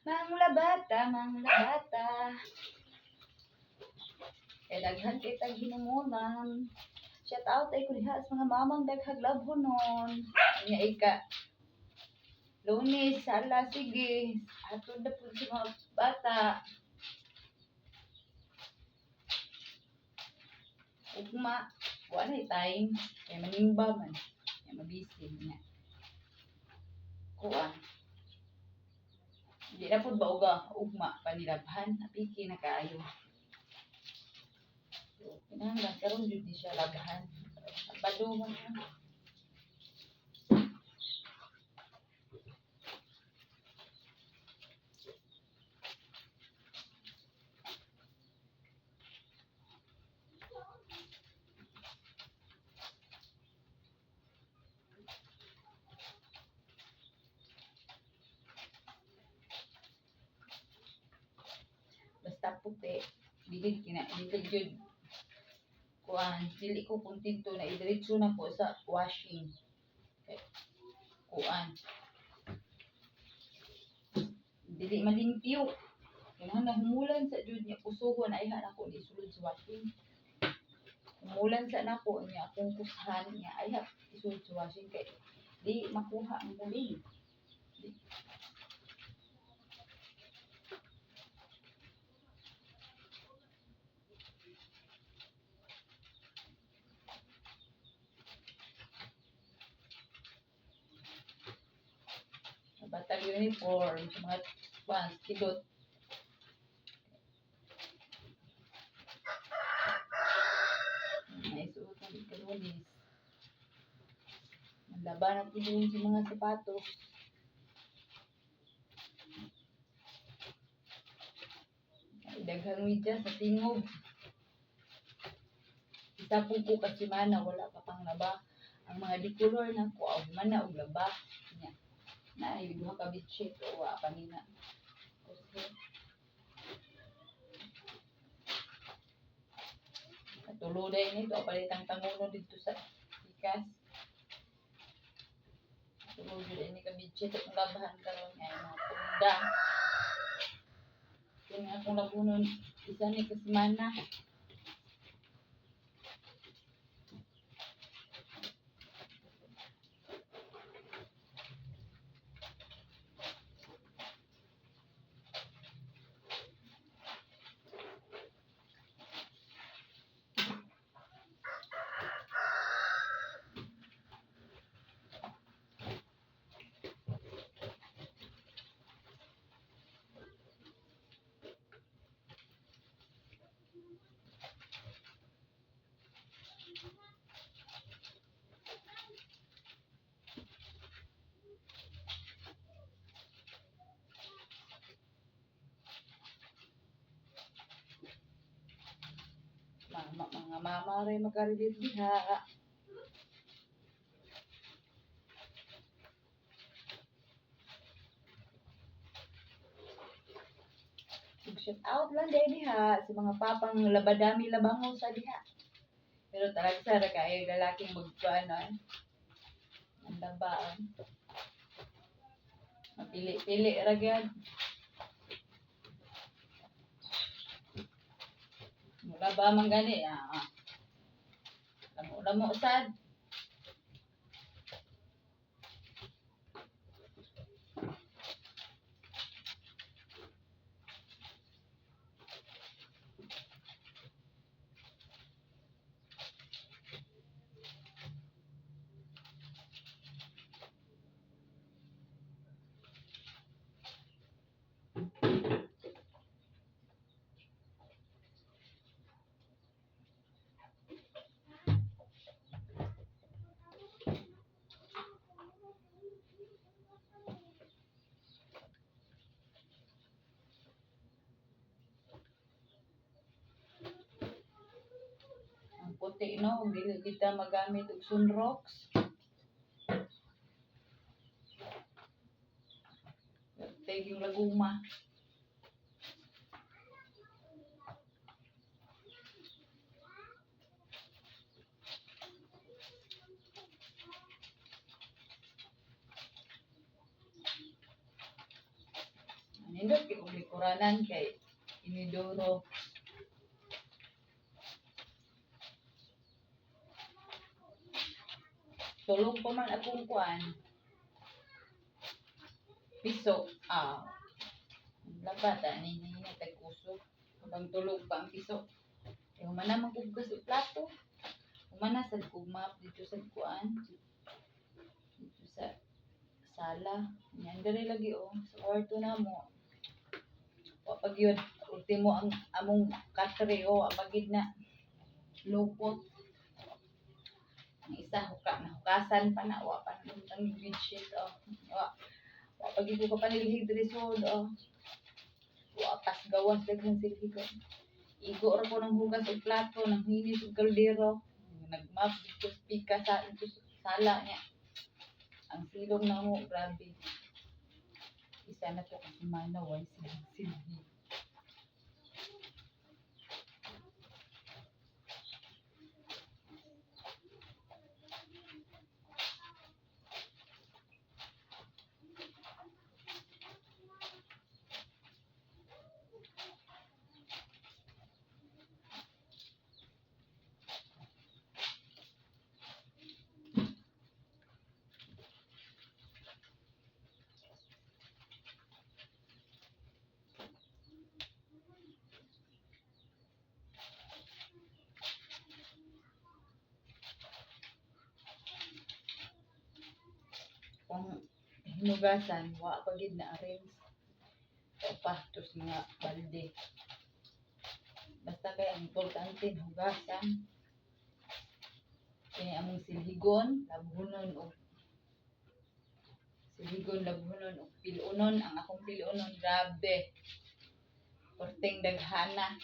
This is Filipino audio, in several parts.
Mangla bata, mangla bata. Kaya daghan kay tag hinumunan. Shout out ay kuriha sa mga mamang daghag labhonon. Nya ika. Lunes, sala, sige. Atod na po sa mga bata. Ugma. Wala na time. Kaya manimba man. Kaya mabisi niya. Kuha. Hindi na po ba uga ugma panilabhan. Napiki na kaayo. Kinahanglan karon jud di siya labhan. Paduman na. Basta puti. Dili jud kuan dili ko kontento na idiretso na po sa washing. Okay. Kuan. Dili malimpyo. Kinahanglan humulan sa jud niya kusugon ay ako di sulod sa washing. Humulan sa nako niya akong kushan niya ay isulod sa washing kay di makuha ang galing. Batang uniform sa mga pants, kidot. Naisuot ng ikalunis. Laban ang piliin sa mga sapatos. Daghang medyas sa tingog. Isa po po kasi mana, wala pa pang laba. Ang mga decolor na ko, mana o laba. Na, yung mga kabitsit o panina. Okay. Tuluday nito, palitang tangulo dito sa ikas. Tuluday ni kabitsit at labahan karon nga yung mga punda. Kaya akong labunon, isa ni kasmana. Mga mama rin makarelate diha. Shout out lang din diha sa mga papang labadami labango sa diha. Pero talaga sa kay lalaking magkuanon. Ang labaan. Mapili-pili ra gyud. Mula ba man gani Lamo sad. Puti no, dili kita magamit og sunrox. Thank you laguma. Nindot kay kung likuranan kay inidoro. Tulong pa man akong kuan. Piso. Labata ni tag-uso. Habang tulog pa ang piso. Eh, humana magkugas sa plato. Humana sa kumap dito sa kuan. Dito sa sala. Yan dali lagi sa kwarto na mo. Wapag yun, ultimo ang among katre apagid na lupot. Ang isa nahukasan pa na wa pa ang bedsheet wapag ito ka panilhig diri sud wa pas gawas daghang silhigon. Igo ra ko ng hugas og plato nang hinis og kaldero. Nagmap dito pika sa sala niya. Ang silong na mo, grabe. Isa na to kasi manaway silhi. Kung hinugasan, wa pagid na arrange. Pastos mga balde. Basta kay ang importante hugasan. Kaya among silhigon, labhunon og pilunon. Ang akong pilunon, grabe. Korteng daghana.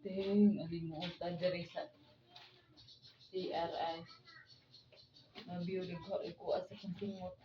Alimutan diri sa CRI. Mabiyo ko sa kontingot.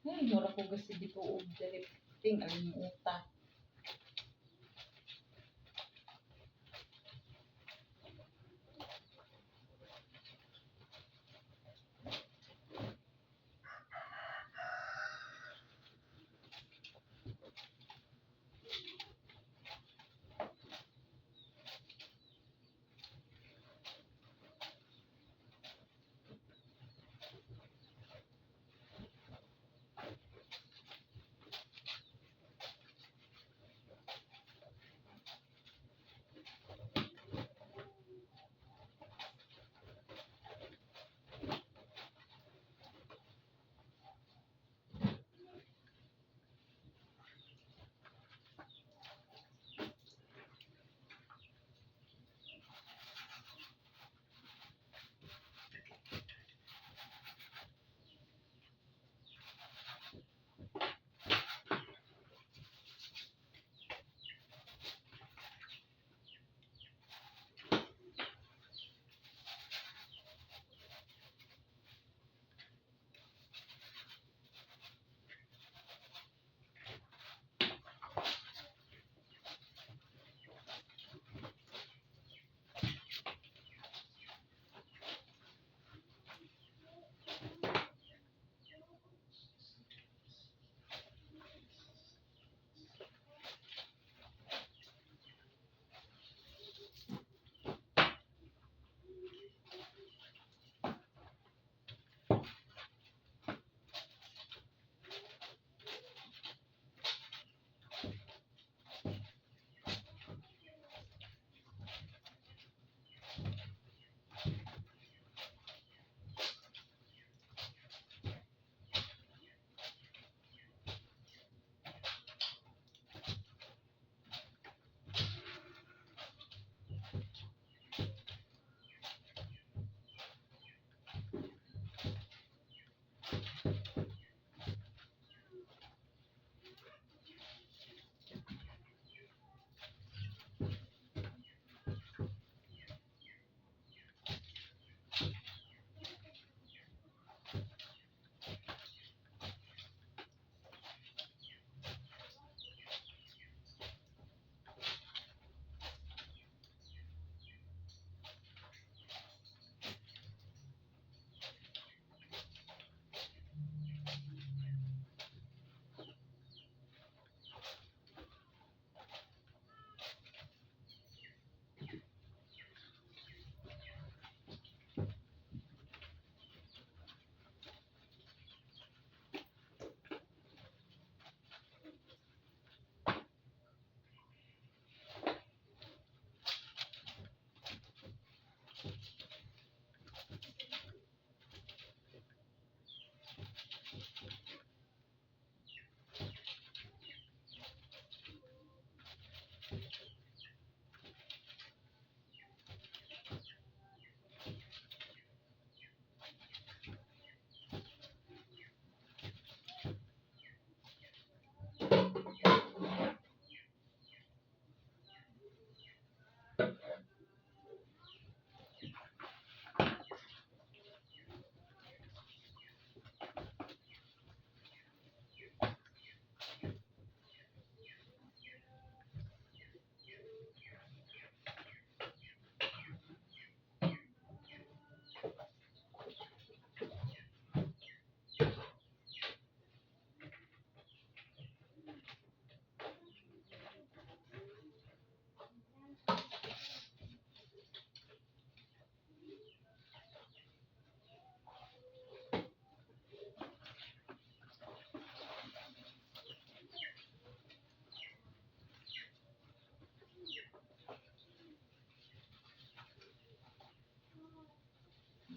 Ay, mura ko kasi dito og drifting alin uta.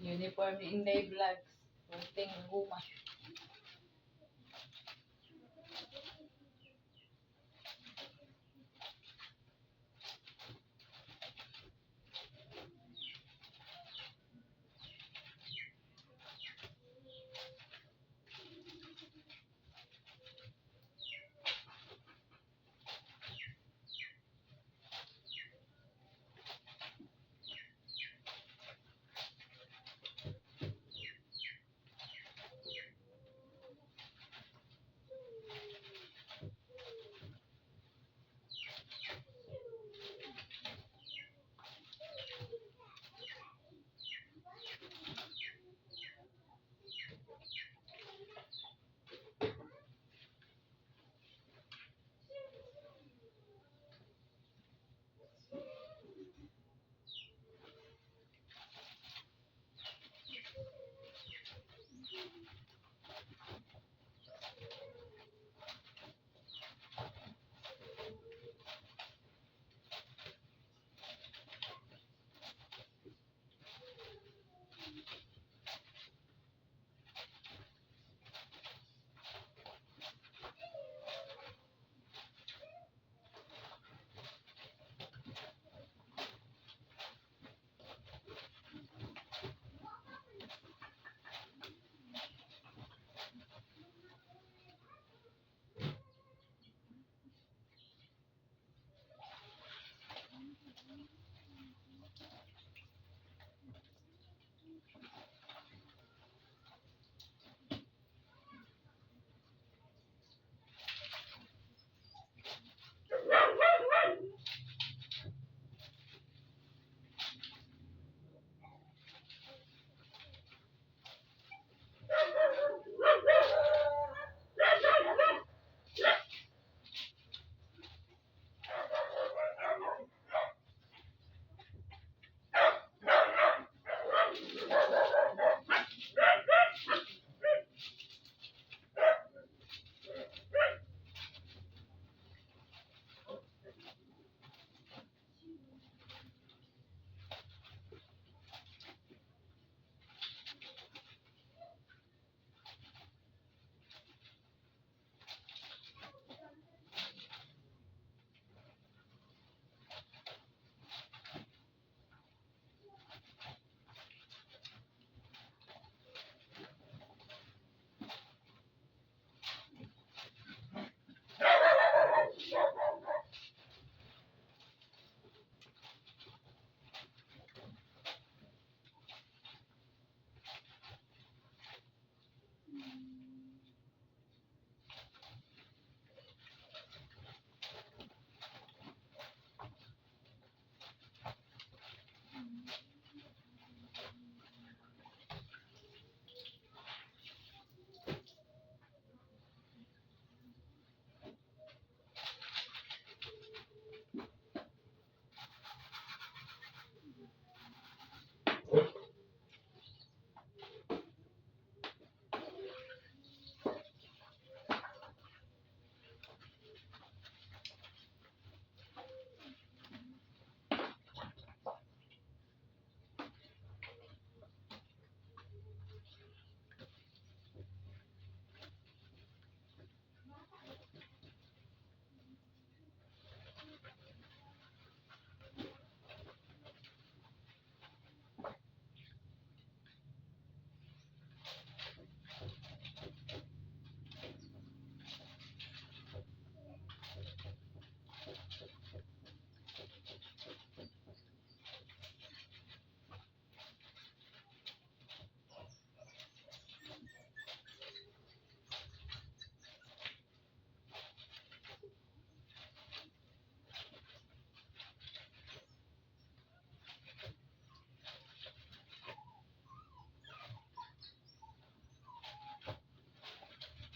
Uniform ni Inday Vlogs. Puting guma.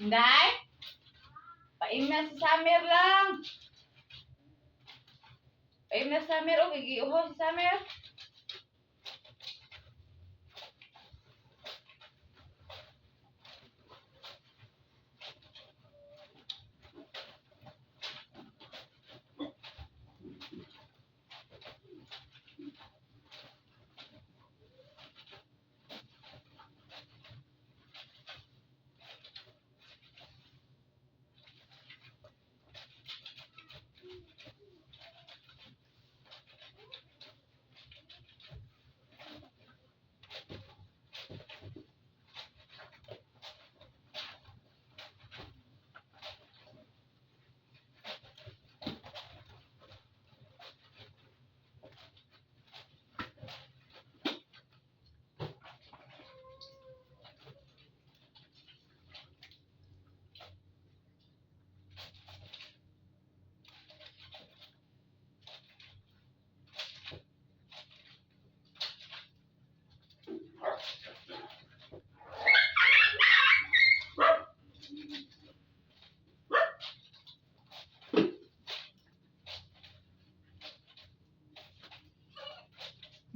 Inday? Paim na si Summer lang. Paim na si Summer. O, gigiuho si Summer.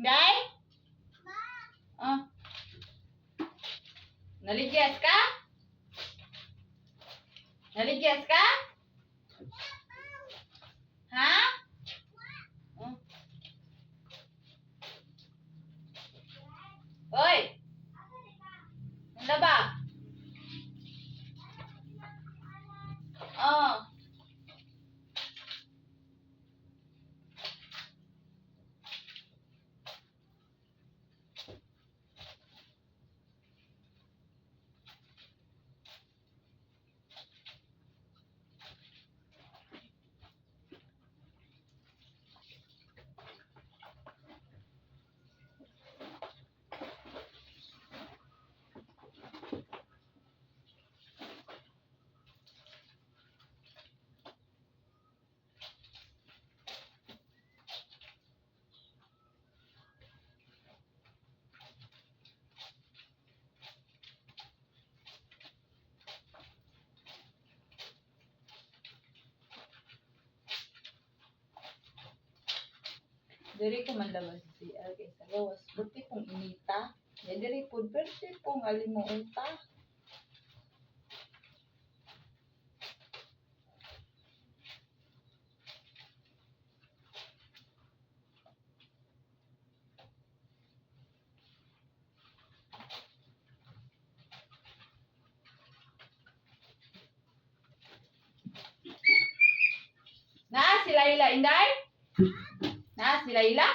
Inday? Oh. Naligyas ka? Naligyas ka? Ha? Oh. Hoy! Ano ba? Oh. Diri ko man labas si CR kay sa gawas. Buti pong inita. Ya diri po, pwede pong alimuunta. Naa si Laila, Inday? Naa si Laila?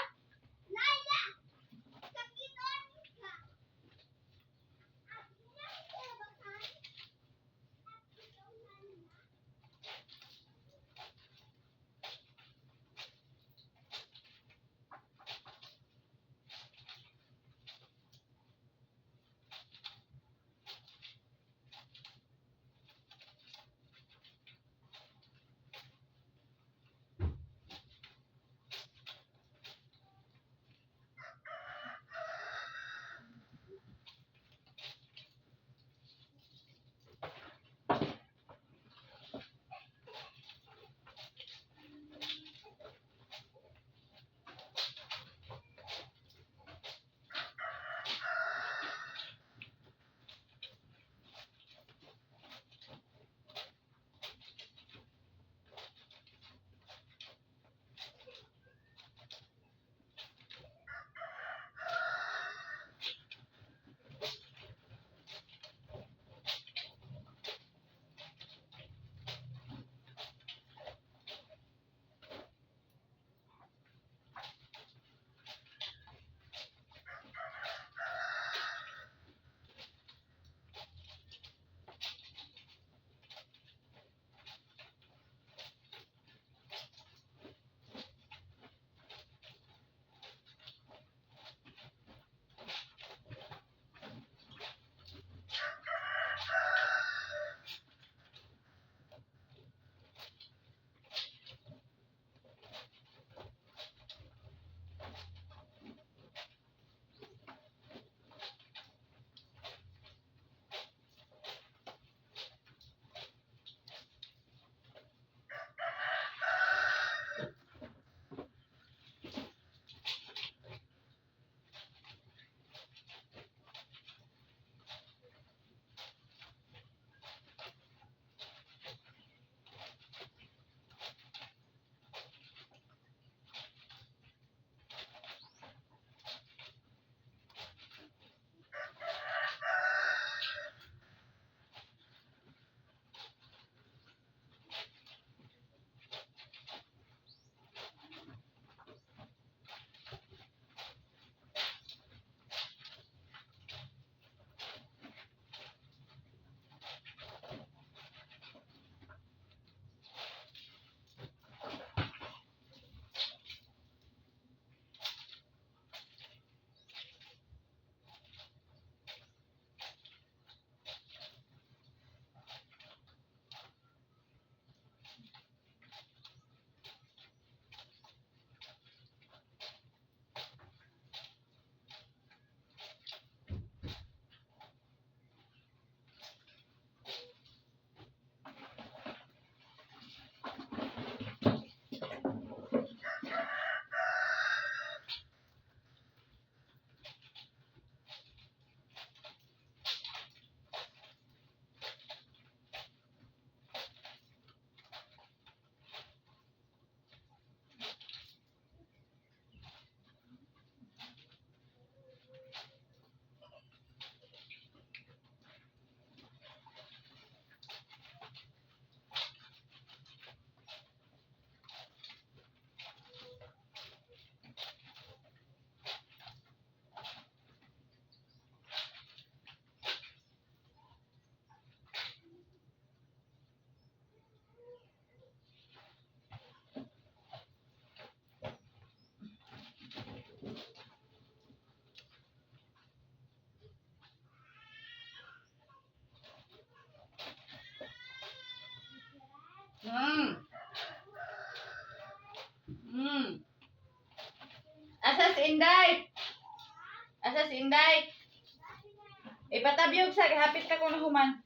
Ipatabyog sa hapit ka kung nahuman.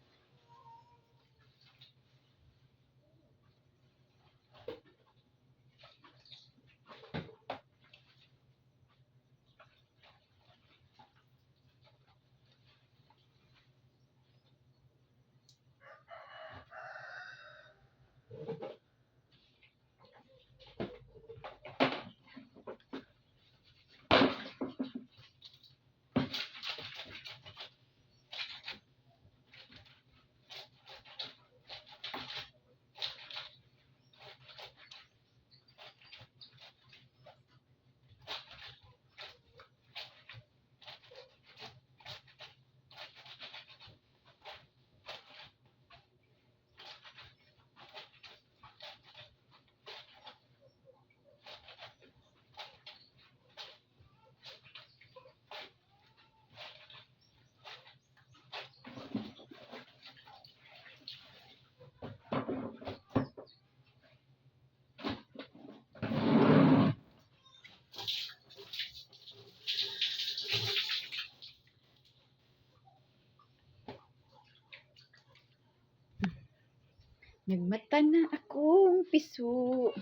Nagmata na akong piso.